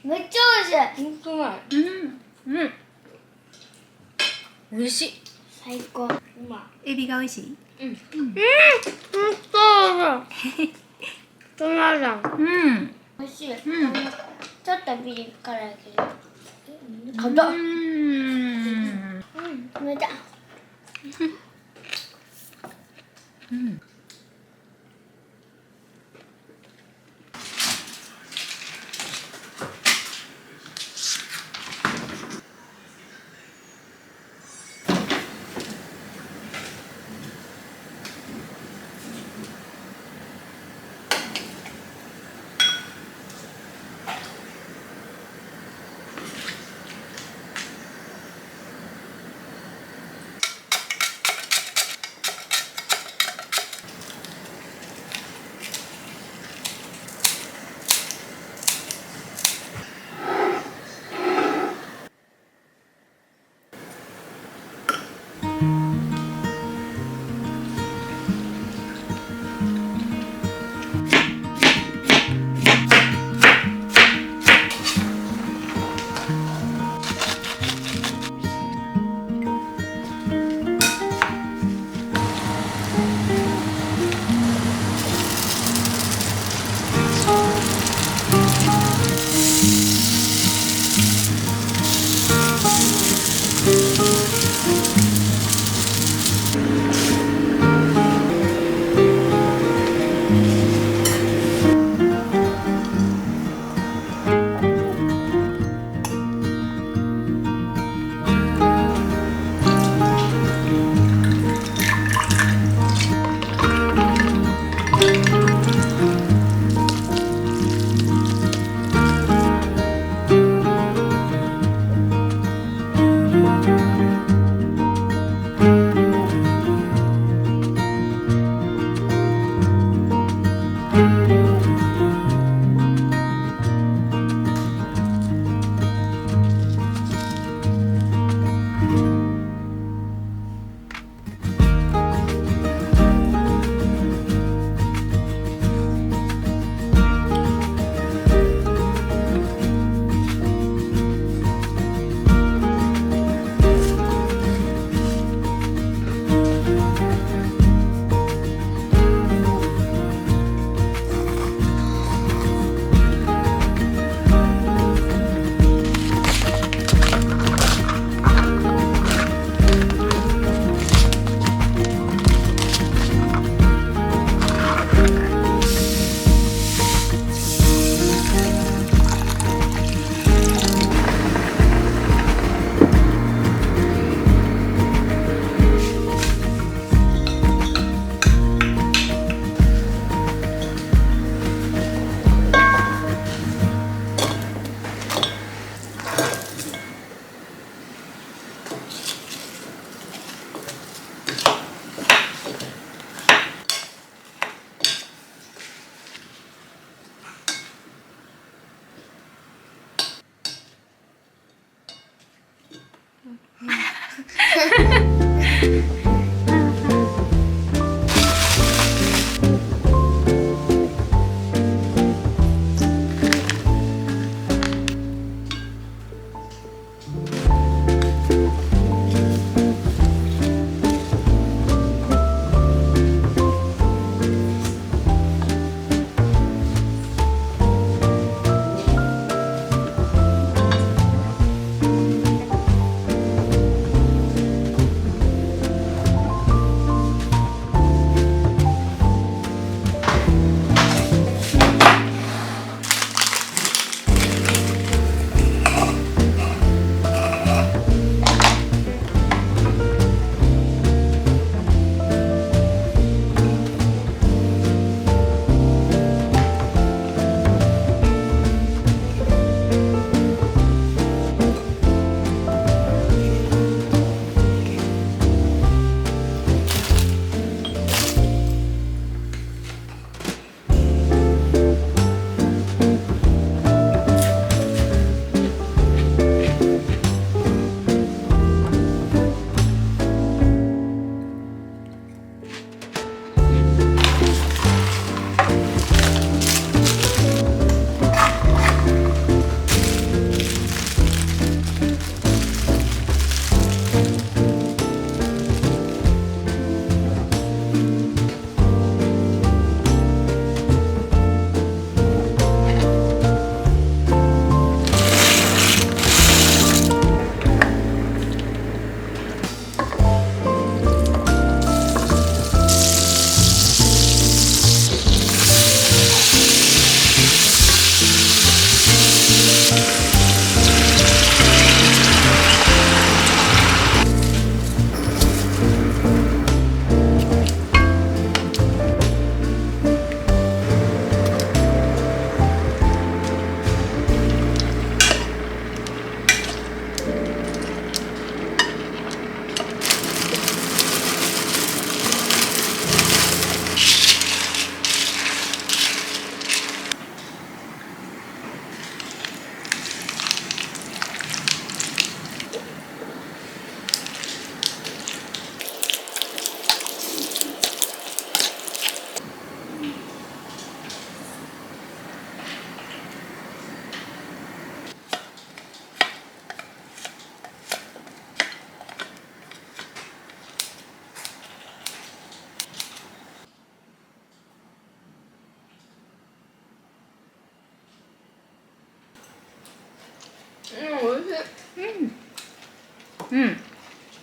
めっちゃ美味しい。本当だ。美味しい。最高。エビが美味しい。本当だ。トマト。美味しい。ちょっとピリ辛いけど硬い。冷たい。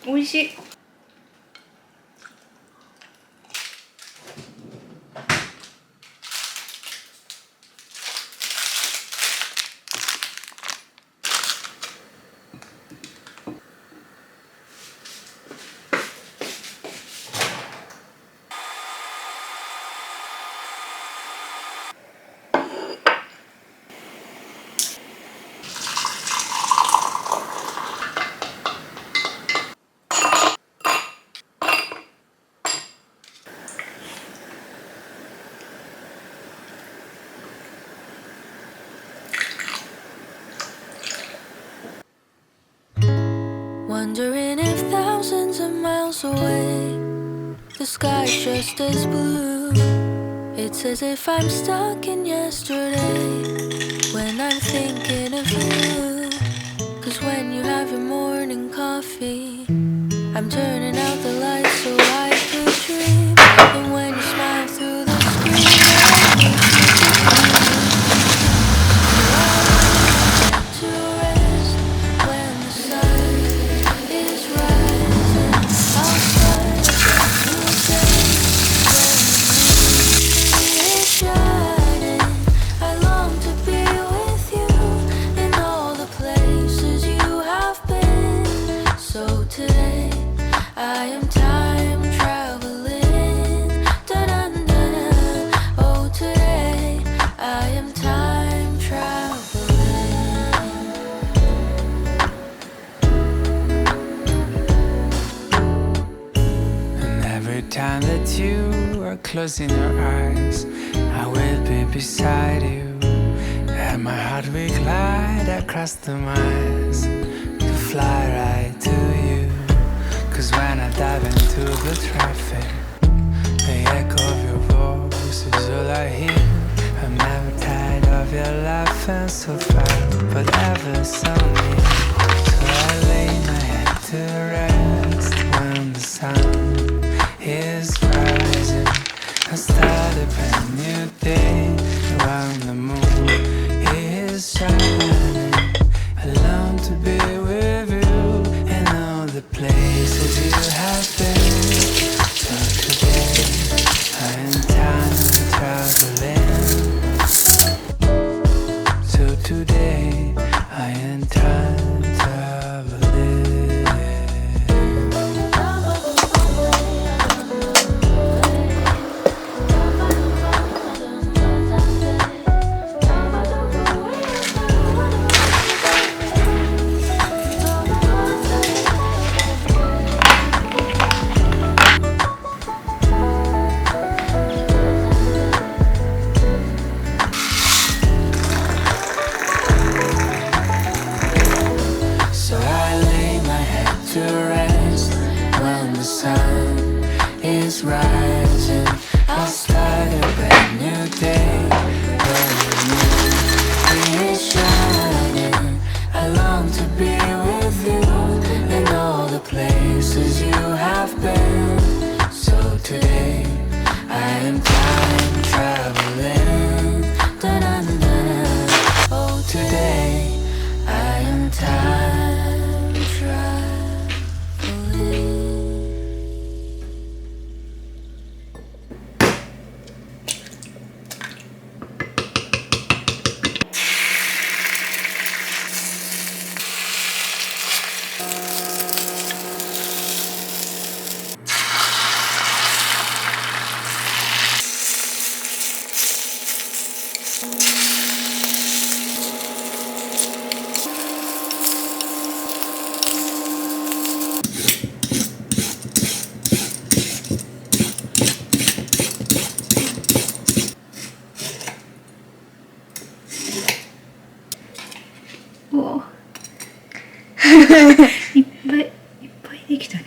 美味しい。Wondering if thousands of miles away the sky's just as blue. It's as if I'm stuck in yesterday when I'm thinking of you. 'Cause when you have your morning coffee, I'm turning out the lights so I could dream. And when you smile through the screen, to rest when the sun is rising outside the new day. When the moon is shining, I long to be with you in all the places you have been. So today I am time traveling. Da-da-da-da. Oh, today I am time traveling. And every time that you are closing your eyes, I will be beside you. And my heart will glide across the miles to fly right to you. 'Cause when I dive into the traffic, the echo of your voice is all I hear. I'm never tired of your laughing so far, but ever so near. So I lay my head to rest when the sun is rising. I start a brand new day around the moon is shining. I long to be with you in all the places you have been. So today I am time traveling. So today I am time traveling. So I lay my head to rest when the sun is rising. I'll start a brand new day when the moon is shining. I long to be with you in all the places you have been. So today I am time traveling. Da-da-da-da. Oh, today I am time traveling.おいっぱいできたね。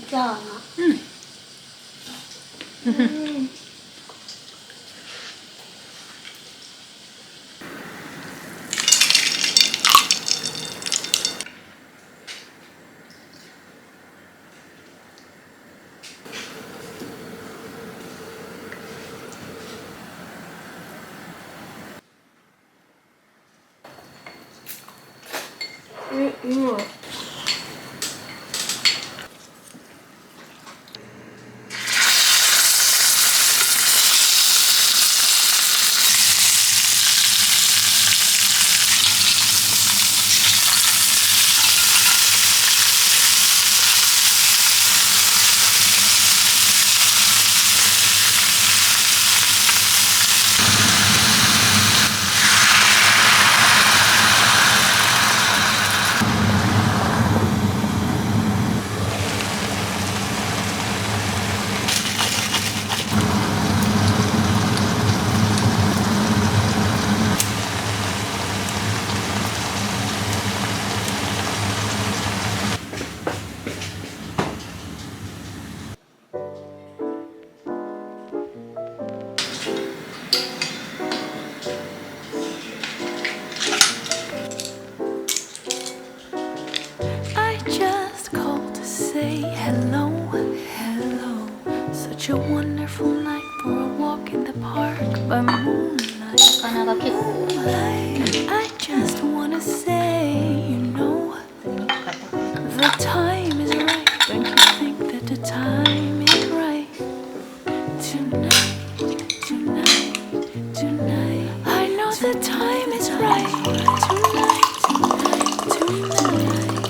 じゃあな。うまい。Hello, hello. Such a wonderful night for a walk in the park by moonlight. 魚が結構 I just wanna say, you know, the time is right. Don't you think that the time is right? Tonight, tonight, tonight. I know the time is right. Tonight, tonight, tonight,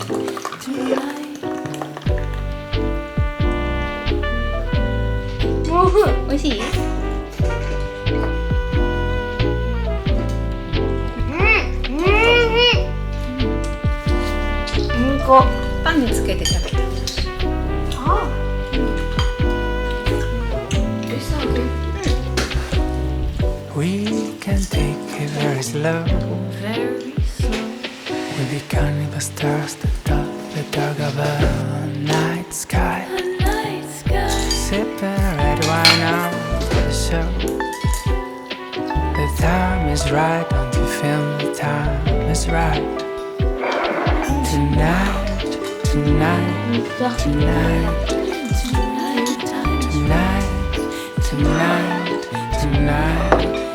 tonight. 美味しい？パンにつけて食べる。We can take it very slow. Very slow. We the carnival stars that up the dark of a night sky. Sipping red wine on the show. The time is right, don't you feel the time is right? Tonight, tonight, tonight, tonight, tonight, tonight.